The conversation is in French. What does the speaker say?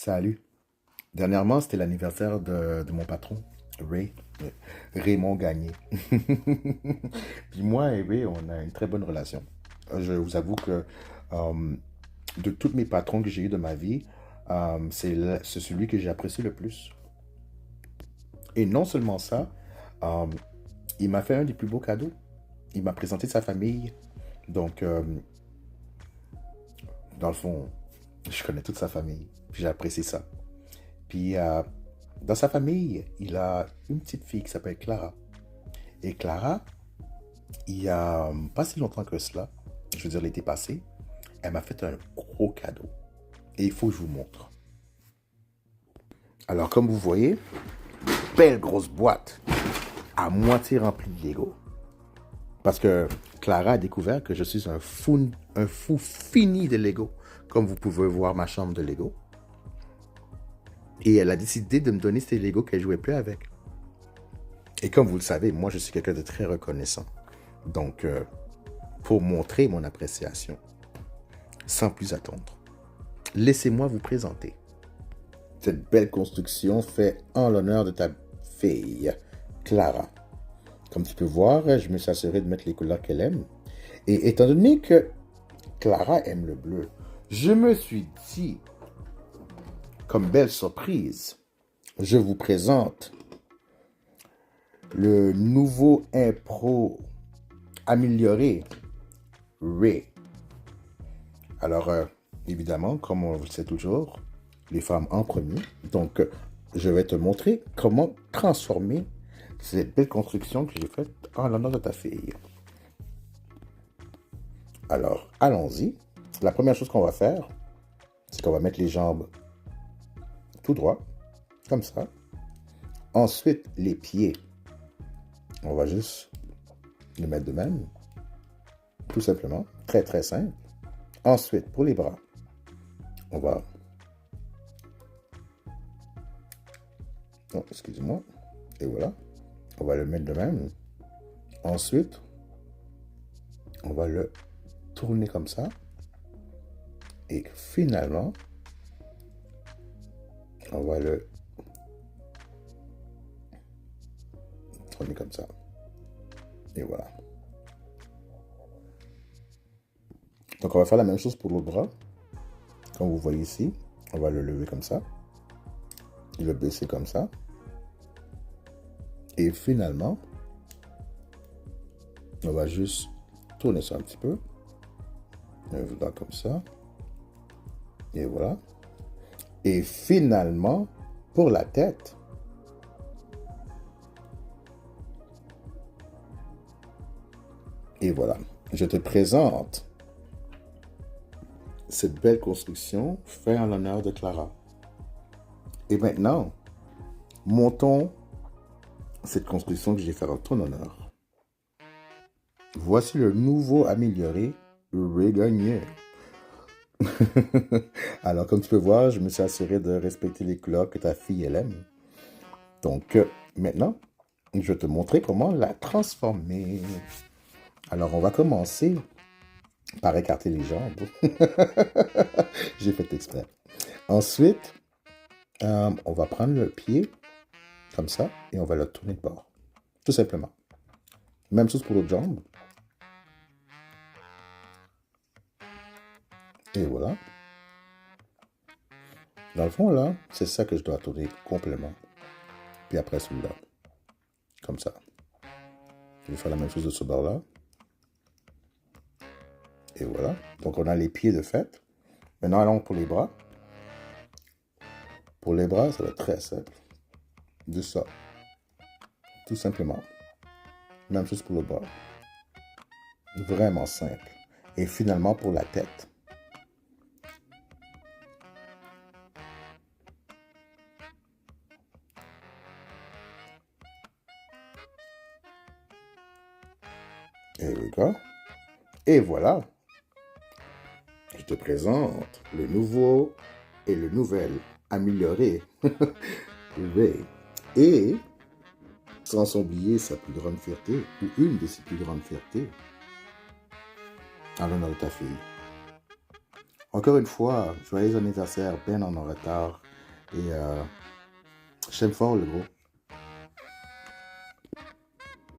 Salut. Dernièrement, c'était l'anniversaire de mon patron, Ray. Raymond Gagné. Puis moi et Ray, on a une très bonne relation. Je vous avoue que euh, de tous mes patrons que j'ai eu de ma vie, c'est celui que j'ai apprécié le plus. Et non seulement ça, euh, il m'a fait un des plus beaux cadeaux. Il m'a présenté sa famille. Donc, dans le fond, je connais toute sa famille. Puis j'ai apprécié ça. Puis, dans sa famille, il a une petite fille qui s'appelle Clara. Et Clara, il y a pas si longtemps que cela, je veux dire l'été passé, elle m'a fait un gros cadeau. Et il faut que je vous montre. Alors, comme vous voyez, belle grosse boîte, à moitié remplie de Lego. Parce que Clara a découvert que je suis un fou fini de Lego. Comme vous pouvez voir ma chambre de Lego. Et elle a décidé de me donner ces Legos qu'elle jouait plus avec. Et comme vous le savez, moi, je suis quelqu'un de très reconnaissant. Donc, pour montrer mon appréciation, sans plus attendre, laissez-moi vous présenter cette belle construction faite en l'honneur de ta fille, Clara. Comme tu peux voir, je me suis assuré de mettre les couleurs qu'elle aime. Et étant donné que Clara aime le bleu, je me suis dit, comme belle surprise, je vous présente le nouveau impro amélioré Ray. Alors, évidemment, comme on le sait toujours, les femmes en premier. Donc, je vais te montrer comment transformer cette belle construction que j'ai faite en l'honneur de ta fille. Alors, allons-y. La première chose qu'on va faire, c'est qu'on va mettre les jambes tout droit, comme ça. Ensuite, les pieds, on va juste les mettre de même, tout simplement. Très, très simple. Ensuite, pour les bras, on va... Oh, excusez-moi. Et voilà. On va le mettre de même. Ensuite, on va le tourner comme ça. Et finalement, on va le tourner comme ça. Et voilà. Donc, on va faire la même chose pour l'autre bras. Comme vous voyez ici, on va le lever comme ça. Et le baisser comme ça. Et finalement, on va juste tourner ça un petit peu. Voilà, comme ça. Et voilà. Et finalement, pour la tête, et voilà, je te présente cette belle construction faite en l'honneur de Clara. Et maintenant, montons cette construction que j'ai faite en ton honneur. Voici le nouveau amélioré Ray Gagné. Alors, comme tu peux voir, je me suis assuré de respecter les couleurs que ta fille elle aime. Donc, maintenant, je vais te montrer comment la transformer. Alors, on va commencer par écarter les jambes. J'ai fait exprès. Ensuite, on va prendre le pied, comme ça, et on va le tourner de bord. Tout simplement. Même chose pour l'autre jambe. Et voilà. Dans le fond, là, c'est ça que je dois tourner complètement. Puis après, celui-là. Comme ça. Je vais faire la même chose de ce bord-là. Et voilà. Donc, on a les pieds de fait. Maintenant, allons pour les bras. Pour les bras, ça va être très simple. De ça. Tout simplement. Même chose pour le bras. Vraiment simple. Et finalement, pour la tête. Et voilà. Et voilà. Je te présente le nouveau et le nouvel amélioré Ray. Et sans oublier sa plus grande fierté, ou une de ses plus grandes fiertés, en l'honneur de ta fille. Encore une fois, joyeux anniversaire, ben en retard. Et j'aime fort le gros.